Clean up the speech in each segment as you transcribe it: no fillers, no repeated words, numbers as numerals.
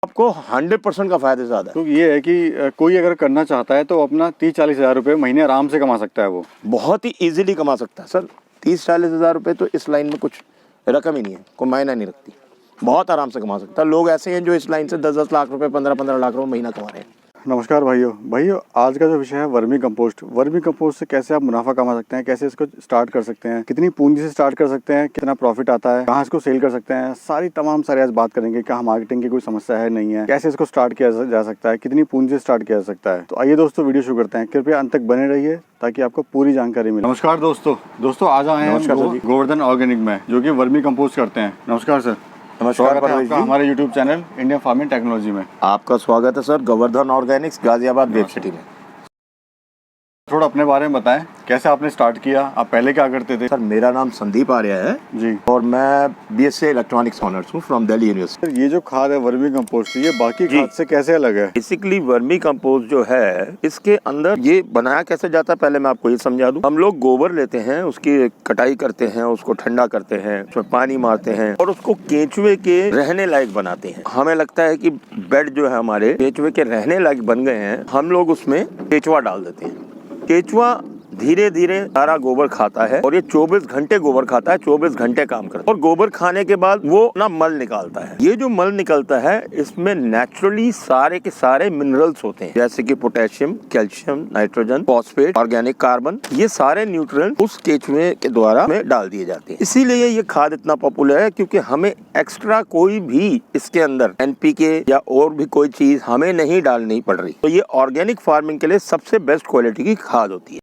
आपको 100% का फायदा ज़्यादा है। तो ये है कि कोई अगर करना चाहता है तो अपना 30-40 हज़ार रुपये महीने आराम से कमा सकता है वो। बहुत ही इजीली कमा सकता है सर। 30-40 हज़ार रुपये तो इस लाइन में कुछ रकम ही नहीं है, कोई मायना नहीं रखती। बहुत आराम से कमा सकता है। लोग ऐसे हैं जो इस लाइन से 10-10 लाख रुपए, 15-15 लाख रुपए महीना कमा रहे हैं। नमस्कार भाइयों, आज का जो विषय है वर्मी कंपोस्ट से कैसे आप मुनाफा कमा सकते हैं, कैसे इसको स्टार्ट कर सकते हैं, कितनी पूंजी से स्टार्ट कर सकते हैं, कितना प्रॉफिट आता है, कहाँ इसको सेल कर सकते हैं, सारी आज बात करेंगे। कहाँ मार्केटिंग की कोई समस्या है नहीं है, कैसे इसको स्टार्ट किया जा सकता है, कितनी पूंजी से स्टार्ट किया जा सकता है। तो आइए दोस्तों वीडियो शुरू करते हैं। कृपया अंत तक बने रहिए ताकि आपको पूरी जानकारी मिले। नमस्कार दोस्तों आज आए हैं गोवर्धन ऑर्गेनिक में, जो कि वर्मी कंपोस्ट करते हैं। नमस्कार सर। नमस्कार आपका हमारे YouTube channel Indian farming technology में आपका स्वागत है sir. Govardhan Organics, Ghaziabad web city में। थोड़ा अपने बारे में बताएं, कैसे आपने स्टार्ट किया, आप पहले क्या करते थे? सर मेरा नाम संदीप आर्य है जी, और मैं BSc इलेक्ट्रॉनिक्स ऑनर्स हूँ फ्रॉम दिल्ली यूनिवर्सिटी। ये जो खाद है वर्मी कंपोस्ट, ये बाकी खाद से कैसे अलग है? बेसिकली वर्मी कंपोस्ट जो है, इसके अंदर ये बनाया कैसे जाता है पहले मैं आपको ये समझा दूं। हम लोग गोबर लेते हैं, उसकी कटाई करते हैं, उसको ठंडा करते हैं, उसमें पानी मारते हैं और उसको केंचुए के रहने लायक बनाते हैं। हमें लगता है कि बेड जो है हमारे केंचुए के रहने लायक बन गए हैं, हम लोग उसमें केंचुआ डाल देते हैं। केंचुआ धीरे धीरे सारा गोबर खाता है और ये 24 घंटे गोबर खाता है, 24 घंटे काम करता है और गोबर खाने के बाद वो ना मल निकालता है। ये जो मल निकलता है इसमें नेचुरली सारे के सारे मिनरल्स होते हैं, जैसे कि potassium, calcium, nitrogen, phosphate, organic carbon. ये सारे न्यूट्रिएंट उस केंचुए के द्वारा में डाल दिए जाते हैं। इसीलिए ये खाद इतना पॉपुलर है, क्योंकि हमें एक्स्ट्रा कोई भी इसके अंदर NPK या और भी कोई चीज हमें नहीं डालनी पड़ रही। तो ये ऑर्गेनिक फार्मिंग के लिए सबसे बेस्ट क्वालिटी की खाद होती है।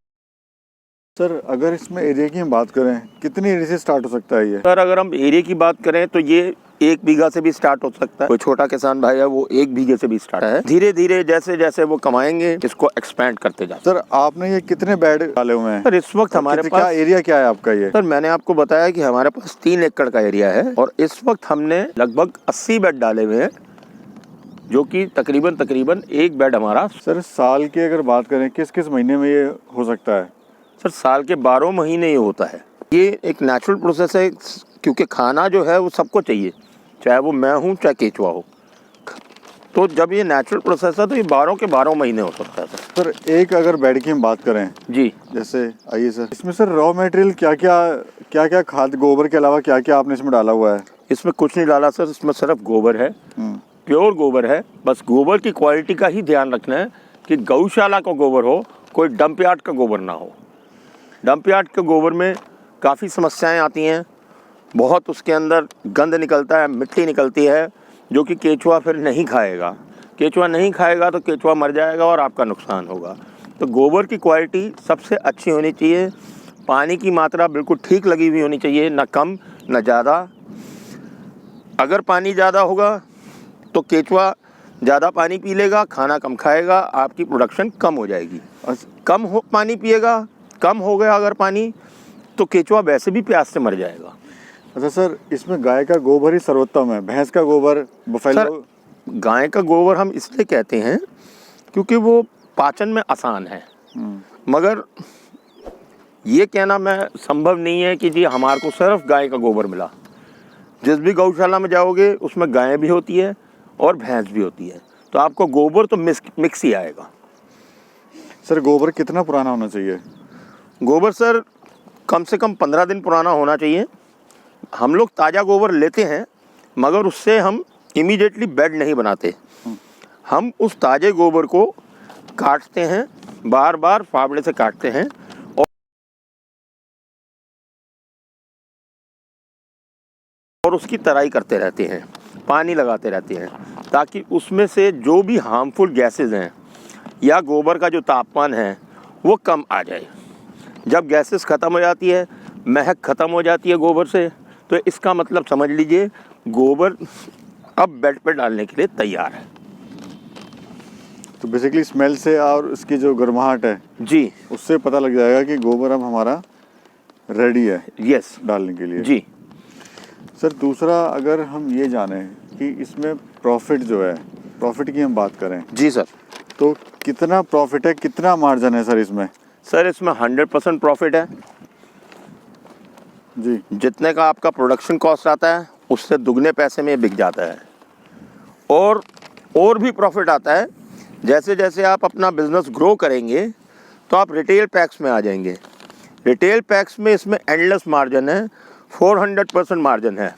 सर अगर इसमें एरिया की हम बात करें, कितने एरिया से स्टार्ट हो सकता है ये? सर अगर हम एरिया की बात करें तो ये 1 बीघा से भी स्टार्ट हो सकता है। कोई छोटा किसान भाई है वो 1 बीघे से भी स्टार्ट है। धीरे धीरे जैसे जैसे वो कमाएंगे इसको एक्सपेंड करते जाते। सर आपने ये कितने बेड डाले हुए हैं? सर इस वक्त हमारे पास एरिया क्या है आपका ये? सर मैंने आपको बताया कि हमारे पास 3 एकड़ का एरिया है और इस वक्त हमने लगभग 80 बेड डाले हुए हैं, जो कि तकरीबन 1 बेड हमारा। सर साल की अगर बात करें, किस किस महीने में ये हो सकता है? सर साल के 12 महीने ये होता है। ये एक नेचुरल प्रोसेस है, क्योंकि खाना जो है वो सबको चाहिए, चाहे वो मैं हूँ चाहे केंचुआ हो। तो जब ये नेचुरल प्रोसेस है तो ये 12 के 12 महीने हो सकता है। सर एक अगर बेड की हम बात करें जी, जैसे आइए सर, इसमें सर रॉ मटेरियल क्या खाद, गोबर के अलावा क्या क्या आपने इसमें डाला हुआ है? इसमें कुछ नहीं डाला सर, इसमें सिर्फ गोबर है, प्योर गोबर है। बस गोबर की क्वालिटी का ही ध्यान रखना है कि गौशाला का गोबर हो, कोई डंप यार्ड का गोबर ना हो। डंप यार्ड के गोबर में काफ़ी समस्याएं आती हैं, बहुत उसके अंदर गंद निकलता है, मिट्टी निकलती है, जो कि केंचुआ फिर नहीं खाएगा। केंचुआ नहीं खाएगा तो केंचुआ मर जाएगा और आपका नुकसान होगा। तो गोबर की क्वालिटी सबसे अच्छी होनी चाहिए, पानी की मात्रा बिल्कुल ठीक लगी हुई होनी चाहिए, ना कम ना ज़्यादा। अगर पानी ज़्यादा होगा तो केंचुआ ज़्यादा पानी पी लेगा, खाना कम खाएगा, आपकी प्रोडक्शन कम हो जाएगी। पानी पिएगा, कम हो गया अगर पानी, तो केंचुआ वैसे भी प्यास से मर जाएगा। अच्छा सर, इसमें गाय का गोबर ही सर्वोत्तम है, भैंस का गोबर, बफेलो? गाय का गोबर हम इसलिए कहते हैं क्योंकि वो पाचन में आसान है, मगर ये कहना मैं संभव नहीं है कि जी हमारे को सिर्फ गाय का गोबर मिला। जिस भी गौशाला में जाओगे उसमें गाय भी होती है और भैंस भी होती है, तो आपको गोबर तो मिक्स ही आएगा। सर गोबर कितना पुराना होना चाहिए? गोबर सर कम से कम 15 दिन पुराना होना चाहिए। हम लोग ताज़ा गोबर लेते हैं, मगर उससे हम इमीडिएटली बेड नहीं बनाते। हम उस ताज़े गोबर को काटते हैं, बार बार फावड़े से काटते हैं और उसकी तराई करते रहते हैं, पानी लगाते रहते हैं, ताकि उसमें से जो भी हार्मफुल गैसेस हैं या गोबर का जो तापमान है वो कम आ जाए। जब गैसेस ख़त्म हो जाती है, महक ख़त्म हो जाती है गोबर से, तो इसका मतलब समझ लीजिए गोबर अब बेड पर डालने के लिए तैयार है। तो बेसिकली स्मेल से और इसकी जो गर्माहट है जी, उससे पता लग जाएगा कि गोबर अब हमारा रेडी है यस डालने के लिए जी। सर दूसरा अगर हम ये जानें कि इसमें प्रॉफिट जो है, प्रॉफिट की हम बात करें जी सर, तो कितना प्रॉफिट है, कितना मार्जिन है सर इसमें? सर इसमें 100% प्रॉफिट है जी। जितने का आपका प्रोडक्शन कॉस्ट आता है उससे दुगने पैसे में बिक जाता है। और और भी प्रॉफिट आता है। जैसे जैसे आप अपना बिजनेस ग्रो करेंगे तो आप रिटेल पैक्स में आ जाएंगे। रिटेल पैक्स में इसमें एंडलेस मार्जिन है, 400% मार्जिन है।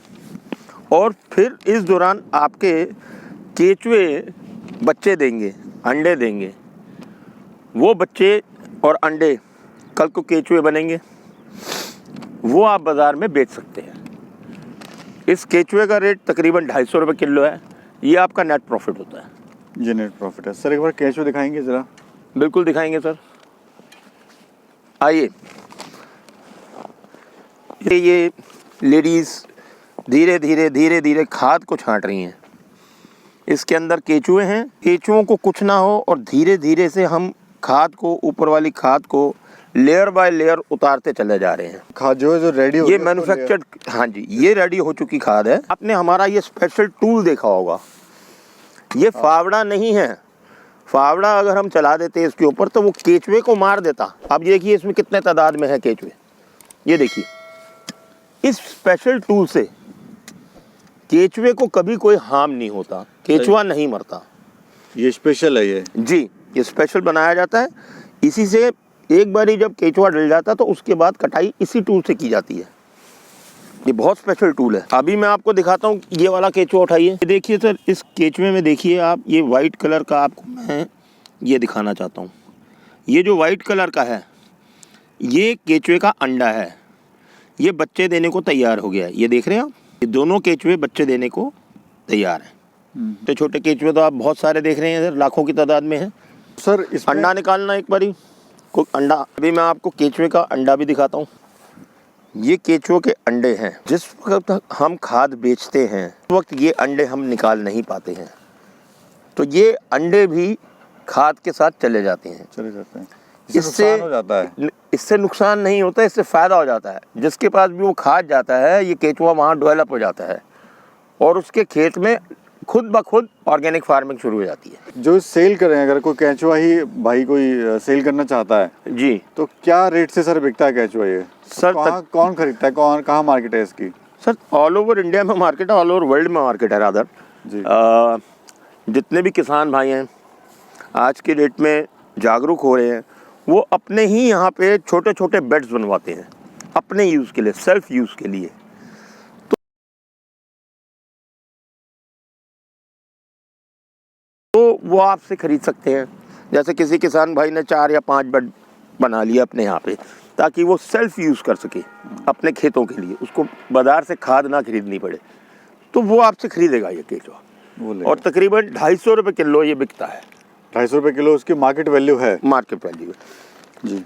और फिर इस दौरान आपके केचुए बच्चे देंगे, अंडे देंगे। वो बच्चे और अंडे कल को केचुए बनेंगे, वो आप बाज़ार में बेच सकते हैं। इस केचुए का रेट तकरीबन 250 रुपये किलो है। ये आपका नेट प्रॉफिट होता है। जी नेट प्रॉफिट है। सर एक बार केचुए दिखाएंगे ज़रा? बिल्कुल दिखाएंगे सर, आइए। ये लेडीज़ धीरे धीरे खाद को छांट रही हैं। इसके अंदर केचुए हैं। केचुओं को कुछ ना हो और धीरे धीरे से हम खाद को, ऊपर वाली खाद को लेयर बाय लेयर उतारते चले जा रहे हैं। खाद जो है जो रेडी हो ये मैन्युफैक्चर्ड, हाँ जी, ये रेडी हो चुकी खाद है। आपने हमारा ये स्पेशल टूल देखा होगा। ये फावड़ा नहीं है। फावड़ा अगर हम चला देते इसके ऊपर तो वो केचुए को मार देता। अब देखिए इसमें कितने तादाद में है केचुए। ये देखिए, इस स्पेशल टूल से केचुए को कभी कोई हार्म नहीं होता, केचुआ नहीं मरता। ये स्पेशल है ये? जी, ये स्पेशल बनाया जाता है। इसी से एक बारी जब केचुआ डल जाता है तो उसके बाद कटाई इसी टूल से की जाती है। ये बहुत स्पेशल टूल है। अभी मैं आपको दिखाता हूँ। ये वाला केचुआ उठाइए। देखिए सर, इस केचुए में देखिए आप, ये वाइट कलर का आपको मैं ये दिखाना चाहता हूँ। ये जो वाइट कलर का है ये केचुए का अंडा है। ये बच्चे देने को तैयार हो गया है। ये देख रहे हैं आप, ये दोनों केचुए बच्चे देने को तैयार हैं। तो छोटे केचुए तो आप बहुत सारे देख रहे हैं सर, लाखों की तादाद में है। सर इसमें अंडा निकालना एक बारी को अंडा। अभी मैं आपको केचुए का अंडा भी दिखाता हूँ। ये केचुओं के अंडे हैं। जिस वक्त हम खाद बेचते हैं उस वक्त ये अंडे हम निकाल नहीं पाते हैं, तो ये अंडे भी खाद के साथ चले जाते हैं। इससे नुकसान हो जाता है? इससे नुकसान नहीं होता, इससे फ़ायदा हो जाता है। जिसके पास भी वो खाद जाता है ये केचुआ वहाँ डेवलप हो जाता है और उसके खेत में खुद ब खुद ऑर्गेनिक फार्मिंग शुरू हो जाती है। जो सेल करें, अगर कोई केचुआ ही भाई कोई सेल करना चाहता है जी, तो क्या रेट से सर बिकता है केचुआ ये? सर कौन खरीदता है, कहाँ मार्केट है इसकी? सर ऑल ओवर इंडिया में मार्केट है, ऑल ओवर वर्ल्ड में मार्केट है रादर जी। जितने भी किसान भाई हैं आज के डेट में जागरूक हो रहे हैं, वो अपने ही यहाँ पे छोटे छोटे बेड्स बनवाते हैं अपने यूज़ के लिए, सेल्फ यूज़ के लिए। तो वो आपसे ख़रीद सकते हैं। जैसे किसी किसान भाई ने 4 या 5 बेड बना लिया अपने यहाँ पे, ताकि वो सेल्फ यूज़ कर सके अपने खेतों के लिए, उसको बाज़ार से खाद ना खरीदनी पड़े, तो वो आपसे ख़रीदेगा ये केचुआ। और तकरीबन 250 रुपये किलो ये बिकता है। 250 रुपये किलो उसकी मार्केट वैल्यू है? मार्केट वैल्यू है जी।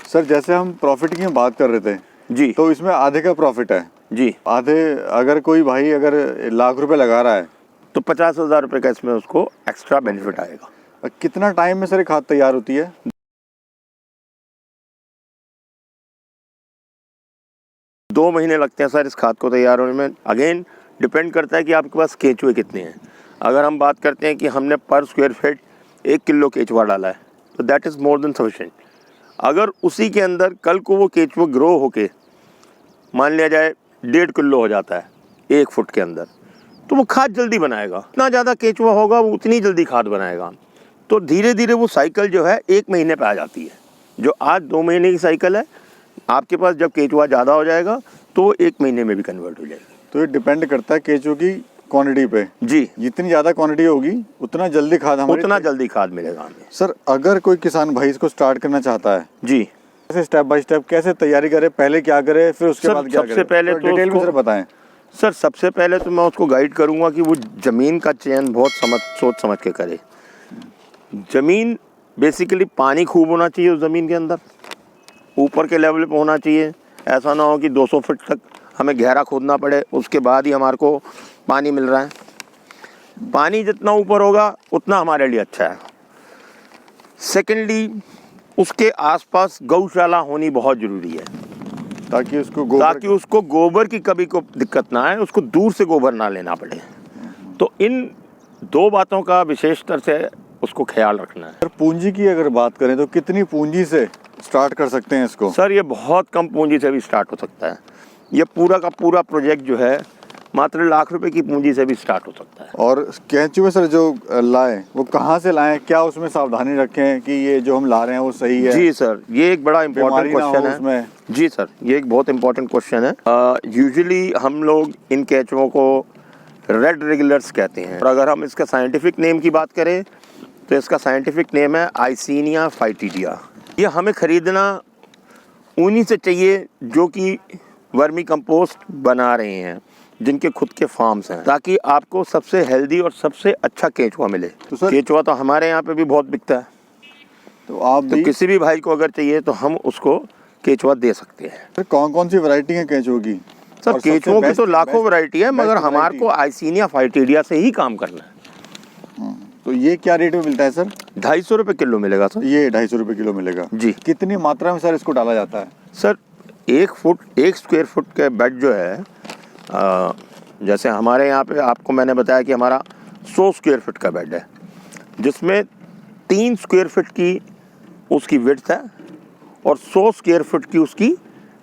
सर जैसे हम प्रॉफिट की बात कर रहे थे जी, तो इसमें आधे का प्रॉफिट है जी। आधे, अगर कोई भाई अगर लाख रुपए लगा रहा है तो 50,000 रुपये का इसमें उसको एक्स्ट्रा बेनिफिट आएगा। कितना टाइम में सर खाद तैयार होती है? 2 महीने लगते हैं सर इस खाद को तैयार होने में। अगेन डिपेंड करता है कि आपके पास केचुए कितने हैं। अगर हम बात करते हैं कि हमने पर स्क्वायर फीट 1 किलो केचुआ डाला है तो that is more than sufficient. अगर उसी के अंदर कल को वो केचुआ ग्रो होके मान लिया जाए 1.5 किलो हो जाता है 1 फुट के अंदर, तो वो खाद जल्दी बनाएगा। जितना ज़्यादा केचुआ होगा वो उतनी जल्दी खाद बनाएगा। तो धीरे धीरे वो साइकिल जो है 1 महीने पे आ जाती है। जो आज 2 महीने की साइकिल है, आपके पास जब केचुआ ज़्यादा हो जाएगा तो 1 महीने में भी कन्वर्ट हो जाएगा। तो ये डिपेंड करता है केचुए की क्वांटिटी पे जी। जितनी ज़्यादा क्वांटिटी होगी उतना जल्दी खाद मिलेगा हमें। सर अगर कोई किसान भाई इसको स्टार्ट करना चाहता है जी, कैसे स्टेप बाय स्टेप कैसे तैयारी करे, पहले क्या करे फिर उसके बाद क्या करे? सबसे पहले तो डिटेल में सर बताएं। सर सबसे पहले तो मैं उसको गाइड करूंगा कि वो ज़मीन का चयन बहुत सोच समझ के करे। ज़मीन बेसिकली पानी खूब होना चाहिए उस ज़मीन के अंदर, ऊपर के लेवल पे होना चाहिए। ऐसा ना हो कि 200 फीट तक हमें गहरा खोदना पड़े उसके बाद ही हमारे को पानी मिल रहा है। पानी जितना ऊपर होगा उतना हमारे लिए अच्छा है। सेकेंडली उसके आसपास गौशाला होनी बहुत ज़रूरी है, ताकि उसको गोबर की कभी को दिक्कत ना आए, उसको दूर से गोबर ना लेना पड़े। तो इन 2 बातों का विशेष तरह से उसको ख्याल रखना है। सर पूंजी की अगर बात करें तो कितनी पूंजी से स्टार्ट कर सकते हैं इसको? सर ये बहुत कम पूंजी से भी स्टार्ट हो सकता है। ये पूरा का पूरा प्रोजेक्ट जो है मात्र लाख रुपए की पूंजी से भी स्टार्ट हो सकता है। और केंचुए सर जो लाएं वो कहाँ से लाएं, क्या उसमें सावधानी रखें कि ये जो हम ला रहे हैं वो सही है? जी सर, ये एक बड़ा इम्पोर्टेंट बीमारी ना हो क्वेश्चन है उसमें। जी सर, ये एक बहुत इम्पोर्टेंट क्वेश्चन है। यूजुअली हम लोग इन केंचुओं को रेड रेगुलर्स कहते हैं, और अगर हम इसका साइंटिफिक नेम की बात करें तो इसका साइंटिफिक नेम है आइसिनिया फाइटिडिया। ये हमें खरीदना उन्हीं से चाहिए जो कि वर्मी कंपोस्ट बना रहे हैं, जिनके खुद के फार्म्स हैं, ताकि आपको सबसे हेल्दी और सबसे अच्छा केंचुआ मिले। तो सर केंचुआ तो हमारे यहाँ पे भी बहुत बिकता है, तो आप तो भी किसी भी भाई को अगर चाहिए तो हम उसको केंचुआ दे सकते हैं। सर कौन कौन सी वैरायटी है केंचुओं की? सर और सबसे केंचुओं की तो बेस्ट- लाखों वैरायटी है, मगर बेस्ट हमारे को आइसिनिया फाइटिडिया से ही काम करना है। तो ये क्या रेट में मिलता है सर? 250 रुपये किलो मिलेगा सर। ये 250 रुपये किलो मिलेगा जी कितनी मात्रा में सर इसको डाला जाता है? सर, 1 स्क्वायर फुट के बेड जो है, जैसे हमारे यहाँ पे आपको मैंने बताया कि हमारा 100 स्क्वायर फुट का बेड है, जिसमें 3 स्क्वायर फुट की उसकी विड्थ है और 100 स्क्वायर फुट की उसकी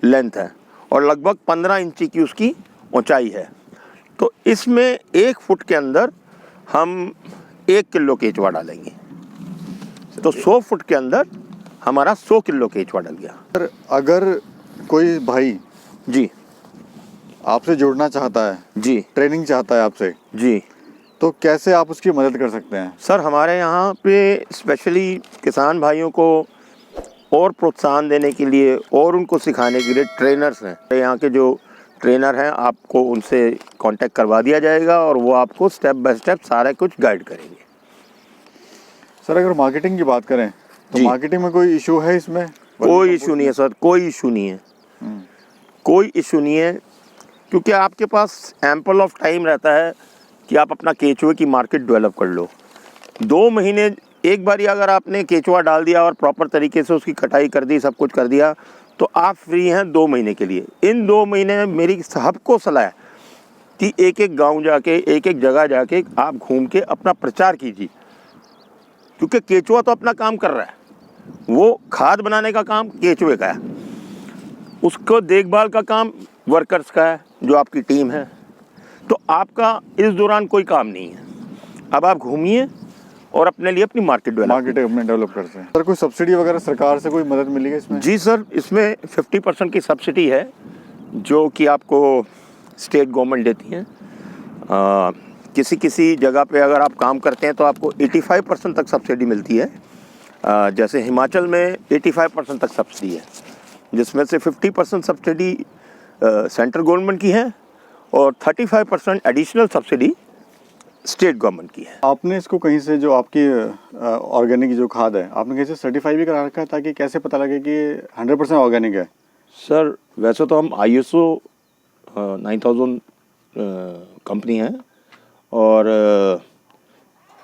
लेंथ है, और लगभग 15 इंची की उसकी ऊंचाई है। तो इसमें 1 फुट के अंदर हम 1 किलो केंचुआ डालेंगे, तो 100 फुट के अंदर हमारा 100 किलो केंचुआ डल गया। सर अगर कोई भाई जी आपसे जुड़ना चाहता है, जी ट्रेनिंग चाहता है आपसे, जी तो कैसे आप उसकी मदद कर सकते हैं? सर, हमारे यहाँ पे स्पेशली किसान भाइयों को और प्रोत्साहन देने के लिए और उनको सिखाने के लिए ट्रेनर्स हैं। यहाँ के जो ट्रेनर हैं, आपको उनसे कांटेक्ट करवा दिया जाएगा और वो आपको स्टेप बाय स्टेप सारा कुछ गाइड करेंगे। सर अगर मार्केटिंग की बात करें तो जी। मार्केटिंग में कोई इशू है इसमें? कोई इशू नहीं है सर, कोई इशू नहीं है, कोई इशू नहीं है, क्योंकि आपके पास एम्पल ऑफ टाइम रहता है कि आप अपना केंचुए की मार्केट डेवलप कर लो। 2 महीने एक बारी अगर आपने केंचुआ डाल दिया और प्रॉपर तरीके से उसकी कटाई कर दी, सब कुछ कर दिया, तो आप फ्री हैं 2 महीने के लिए। इन 2 महीने में मेरी सबको सलाह है कि एक एक गांव जाके, एक एक जगह जाके आप घूम के अपना प्रचार कीजिए, क्योंकि केंचुआ तो अपना काम कर रहा है, वो खाद बनाने का काम केंचुए का है, उसको देखभाल का काम वर्कर्स का है जो आपकी टीम है। तो आपका इस दौरान कोई काम नहीं है। अब आप घूमिए और अपने लिए अपनी मार्केट डेवलप करते हैं। सर कोई सब्सिडी वगैरह सरकार से कोई मदद मिली है इसमें? जी सर, इसमें 50% की सब्सिडी है जो कि आपको स्टेट गवर्नमेंट देती है। किसी किसी जगह पे अगर आप काम करते हैं तो आपको 85% तक सब्सिडी मिलती है। जैसे हिमाचल में 85% तक सब्सिडी है, जिसमें से 50% सब्सिडी सेंट्रल गवर्नमेंट की है और 35% एडिशनल सब्सिडी स्टेट गवर्नमेंट की है। आपने इसको कहीं से, जो आपकी ऑर्गेनिक जो खाद है, आपने कहीं से सर्टिफाई भी करा रखा है ताकि कैसे पता लगे कि 100% ऑर्गेनिक है? सर वैसे तो हम ISO 9000 कंपनी है, और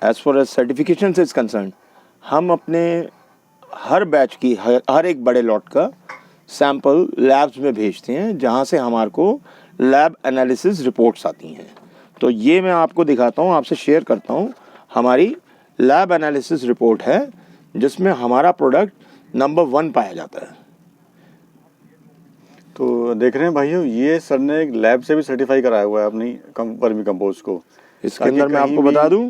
as far as certification is concern, हम अपने हर बैच की हर एक बड़े लॉट का सैंपल लैब्स में भेजते हैं, जहां से हमारे को लैब एनालिसिस रिपोर्ट्स आती हैं। तो ये मैं आपको दिखाता हूँ, आपसे शेयर करता हूँ। हमारी लैब एनालिसिस रिपोर्ट है जिसमें हमारा प्रोडक्ट नंबर 1 पाया जाता है। तो देख रहे हैं भाइयों, ये सर ने एक लैब से भी सर्टिफाई कराया हुआ है अपनी वर्मी कंपोस्ट को। इसके अंदर मैं आपको बता दूं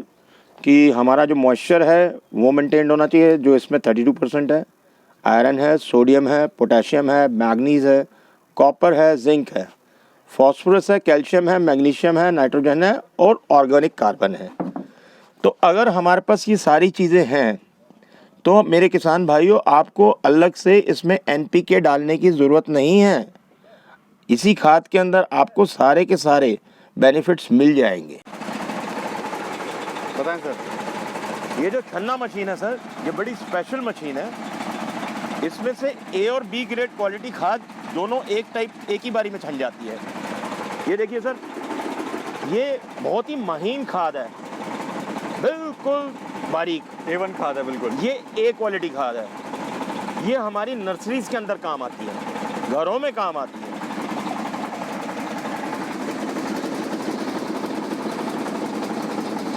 कि हमारा जो मॉइस्चर है वो मेंटेन होना चाहिए, जो इसमें 32% है। आयरन है, सोडियम है, पोटेशियम है, मैग्नीज है, कॉपर है, जिंक है, फॉस्फोरस है, कैल्शियम है, मैग्नीशियम है, नाइट्रोजन है और ऑर्गेनिक कार्बन है। तो अगर हमारे पास ये सारी चीज़ें हैं तो मेरे किसान भाइयों, आपको अलग से इसमें NPK डालने की ज़रूरत नहीं है। इसी खाद के अंदर आपको सारे के सारे बेनिफिट्स मिल जाएंगे। बताएं सर। ये जो छन्ना मशीन है सर, ये बड़ी स्पेशल मशीन है। इसमें से A और B ग्रेड क्वालिटी खाद दोनों एक ही बारी में छन जाती है। ये देखिए सर, ये बहुत ही महीन खाद है, बिल्कुल बारीक A1 खाद है बिल्कुल। ये A क्वालिटी खाद है। ये हमारी नर्सरीज के अंदर काम आती है, घरों में काम आती है।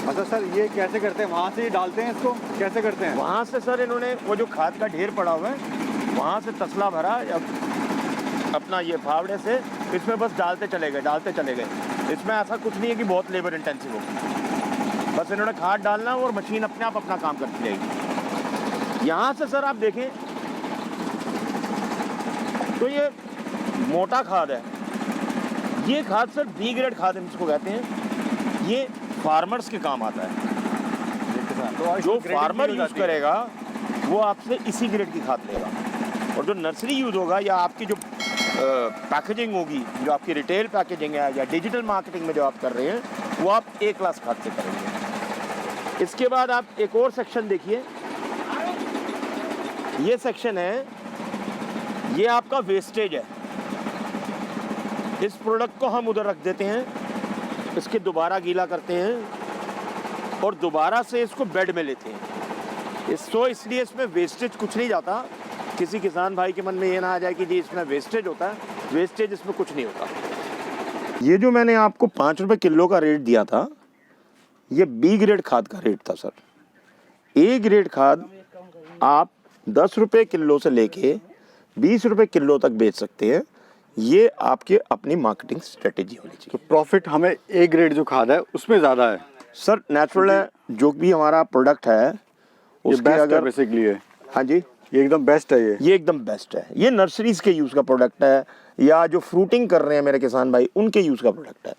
अच्छा सर, ये कैसे करते हैं? वहाँ से ही डालते हैं इसको, कैसे करते हैं? वहाँ से सर इन्होंने वो जो खाद का ढेर पड़ा हुआ है, वहाँ से तसला भरा, अपना ये फावड़े से इसमें बस डालते चले गए। इसमें ऐसा कुछ नहीं है कि बहुत लेबर इंटेंसिव होगी, बस इन्होंने खाद डालना और मशीन अपने आप अपना काम करती रहेगी। यहाँ से सर आप देखें तो ये मोटा खाद है, ये खाद सर बी ग्रेड खाद हम इसको कहते हैं। ये फार्मर्स के काम आता है, तो जो फार्मर यूज करेगा वो आपसे इसी ग्रेड की खाद लेगा, और जो नर्सरी यूज होगा या आपकी जो पैकेजिंग होगी, जो आपकी रिटेल पैकेजिंग है या डिजिटल मार्केटिंग में जो आप कर रहे हैं, वो आप ए क्लास खाद से करेंगे। इसके बाद आप एक और सेक्शन देखिए, ये सेक्शन है, ये आपका वेस्टेज है। इस प्रोडक्ट को हम उधर रख देते हैं, इसके दोबारा गीला करते हैं और दोबारा से इसको बेड में लेते हैं। इसलिए इसमें वेस्टेज कुछ नहीं जाता। किसी किसान भाई के मन में ये ना आ जाए कि जी इसमें वेस्टेज होता है, वेस्टेज इसमें कुछ नहीं होता। ये जो मैंने आपको 5 रुपए किलो का रेट दिया था, ये बी ग्रेड खाद का रेट था सर। ए ग्रेड खाद आप 10 रुपए किलो से लेके 20 रुपए किलो तक बेच सकते हैं। ये आपके अपनी मार्केटिंग स्ट्रेटेजी होनी चाहिए। तो प्रॉफिट हमें ए ग्रेड जो खाद है उसमें ज़्यादा है सर, नेचुरल है, जो भी हमारा प्रोडक्ट है उसके अगर बेसिकली है। हाँ जी, ये एकदम बेस्ट है। ये एकदम बेस्ट है। ये नर्सरीज के यूज़ का प्रोडक्ट है, या जो फ्रूटिंग कर रहे हैं मेरे किसान भाई उनके यूज़ का प्रोडक्ट है।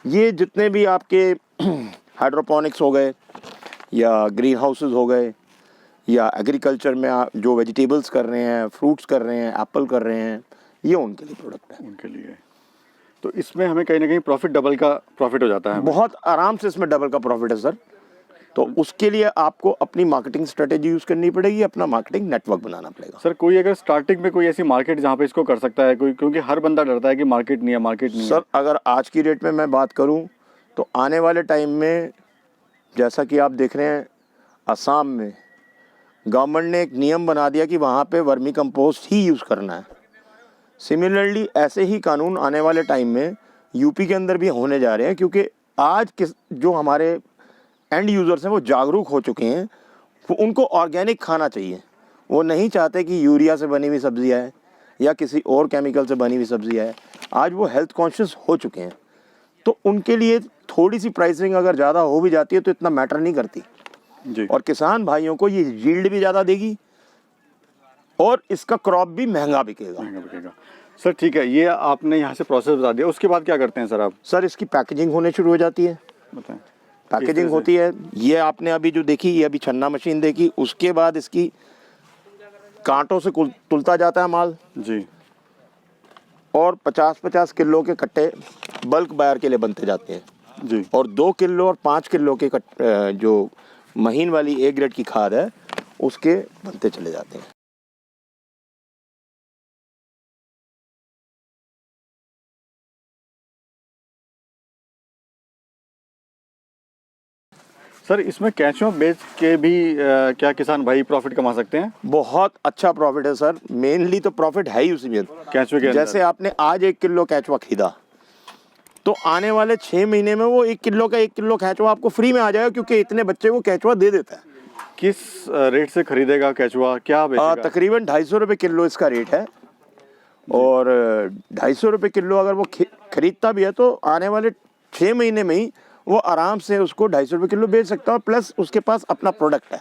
ये जितने भी आपके हाइड्रोपोनिक्स हो गए या ग्रीन हाउसेज हो गए या एग्रीकल्चर में आप जो वेजिटेबल्स कर रहे हैं, फ्रूट्स कर रहे हैं, एप्पल कर रहे हैं, ये उनके लिए प्रोडक्ट है। उनके लिए तो इसमें हमें कहीं ना कहीं प्रॉफिट डबल का प्रॉफिट हो जाता है। बहुत आराम से इसमें डबल का प्रॉफिट है सर। तो उसके लिए आपको अपनी मार्केटिंग स्ट्रेटेजी यूज़ करनी पड़ेगी, अपना मार्केटिंग नेटवर्क बनाना पड़ेगा। सर कोई अगर स्टार्टिंग में कोई ऐसी मार्केट जहाँ पे इसको कर सकता है कोई, क्योंकि हर बंदा डरता है कि मार्केट नहीं है, मार्केट नहीं है। सर अगर आज की डेट में मैं बात करूं तो आने वाले टाइम में, जैसा कि आप देख रहे हैं असम में गवर्नमेंट ने एक नियम बना दिया कि वहाँ पे वर्मी कंपोस्ट ही यूज़ करना है। सिमिलरली ऐसे ही कानून आने वाले टाइम में यूपी के अंदर भी होने जा रहे हैं, क्योंकि आज जो हमारे एंड यूज़र्स हैं वो जागरूक हो चुके हैं। वो उनको ऑर्गेनिक खाना चाहिए, वो नहीं चाहते कि यूरिया से बनी हुई सब्जियाँ है या किसी और केमिकल से बनी हुई सब्जियाँ है। आज वो हेल्थ कॉन्शियस हो चुके हैं, तो उनके लिए थोड़ी सी प्राइसिंग अगर ज़्यादा हो भी जाती है तो इतना मैटर नहीं करती जी। और किसान भाइयों को ये यील्ड भी ज़्यादा देगी और इसका क्रॉप भी महंगा बिकेगा। सर ठीक है, ये आपने यहाँ से प्रोसेस बता दिया, उसके बाद क्या करते हैं सर आप? सर इसकी पैकेजिंग होने शुरू हो जाती है। बताएं। पैकेजिंग होती है, ये आपने अभी जो देखी, ये अभी छन्ना मशीन देखी, उसके बाद इसकी कांटों से तुलता जाता है माल जी, और 50-50 किलो के कट्टे बल्क बायर के लिए बनते जाते हैं जी। और 2 किलो और 5 किलो के जो महीन वाली ए ग्रेड की खाद है उसके बनते चले जाते हैं। सर इसमें केंचुआ बेच के भी क्या किसान भाई प्रॉफिट कमा सकते हैं? बहुत अच्छा प्रॉफिट है सर, मेनली तो प्रॉफिट है ही उसी में। केंचुए के जैसे आपने आज 1 किलो केंचुआ खरीदा तो आने वाले 6 महीने में वो 1 किलो केंचुआ आपको फ्री में आ जाएगा, क्योंकि इतने बच्चे को केंचुआ दे देता है। किस रेट से खरीदेगा केंचुआ, क्या बेचेगा? तकरीबन 250 रुपये किलो इसका रेट है, और 250 रुपये किलो अगर वो खरीदता भी है तो आने वाले 6 महीने में ही वो आराम से उसको 250 रुपये किलो बेच सकता है, प्लस उसके पास अपना प्रोडक्ट है।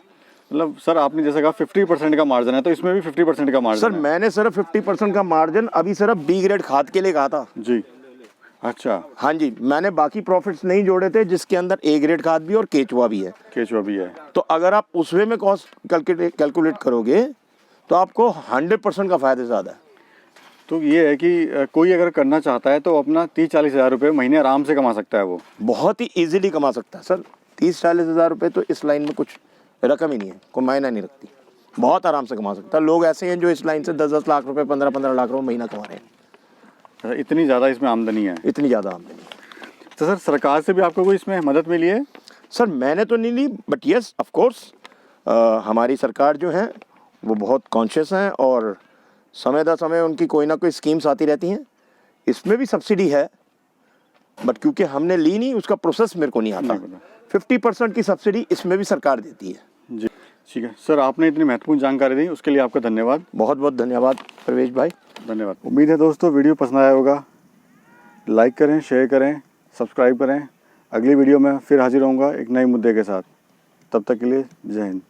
मतलब सर आपने जैसे कहा 50% का मार्जिन है, तो इसमें भी 50% का मार्जिन सर है? मैंने सिर्फ 50% का मार्जिन अभी सिर्फ बी ग्रेड खाद के लिए कहा था जी। अच्छा, हाँ जी, मैंने बाकी प्रॉफिट्स नहीं जोड़े थे, जिसके अंदर ए ग्रेड खाद भी और केचुआ भी है। केचुआ भी है। तो अगर आप उस वे में कॉस्ट कैलकुलेट करोगे तो आपको 100% का फायदा ज़्यादा है। तो ये है कि कोई अगर करना चाहता है तो अपना 30-40 हज़ार रुपये महीने आराम से कमा सकता है वो? बहुत ही इजीली कमा सकता है सर। 30-40 हज़ार रुपये तो इस लाइन में कुछ रकम ही नहीं है, कोई मायना नहीं रखती। बहुत आराम से कमा सकता है। लोग ऐसे हैं जो इस लाइन से 10-10 लाख रुपए 15-15 लाख रुपए महीना कमा रहे हैं। इतनी ज़्यादा इसमें आमदनी है? इतनी ज़्यादा आमदनी। तो सर सरकार से भी आपको कोई इसमें मदद मिली है? सर मैंने तो नहीं ली, बट येस ऑफ कोर्स हमारी सरकार जो है वो बहुत कॉन्शियस हैं और समय दर समय उनकी कोई ना कोई स्कीम्स आती रहती हैं। इसमें भी सब्सिडी है, बट क्योंकि हमने ली नहीं, उसका प्रोसेस मेरे को नहीं आता। 50% की सब्सिडी इसमें भी सरकार देती है। जी ठीक है सर, आपने इतनी महत्वपूर्ण जानकारी दी उसके लिए आपका धन्यवाद। बहुत बहुत धन्यवाद प्रवेश भाई। धन्यवाद। उम्मीद है दोस्तों वीडियो पसंद आया होगा। लाइक करें, शेयर करें, सब्सक्राइब करें। अगली वीडियो में फिर हाजिर होऊंगा एक नए मुद्दे के साथ। तब तक के लिए जय हिंद।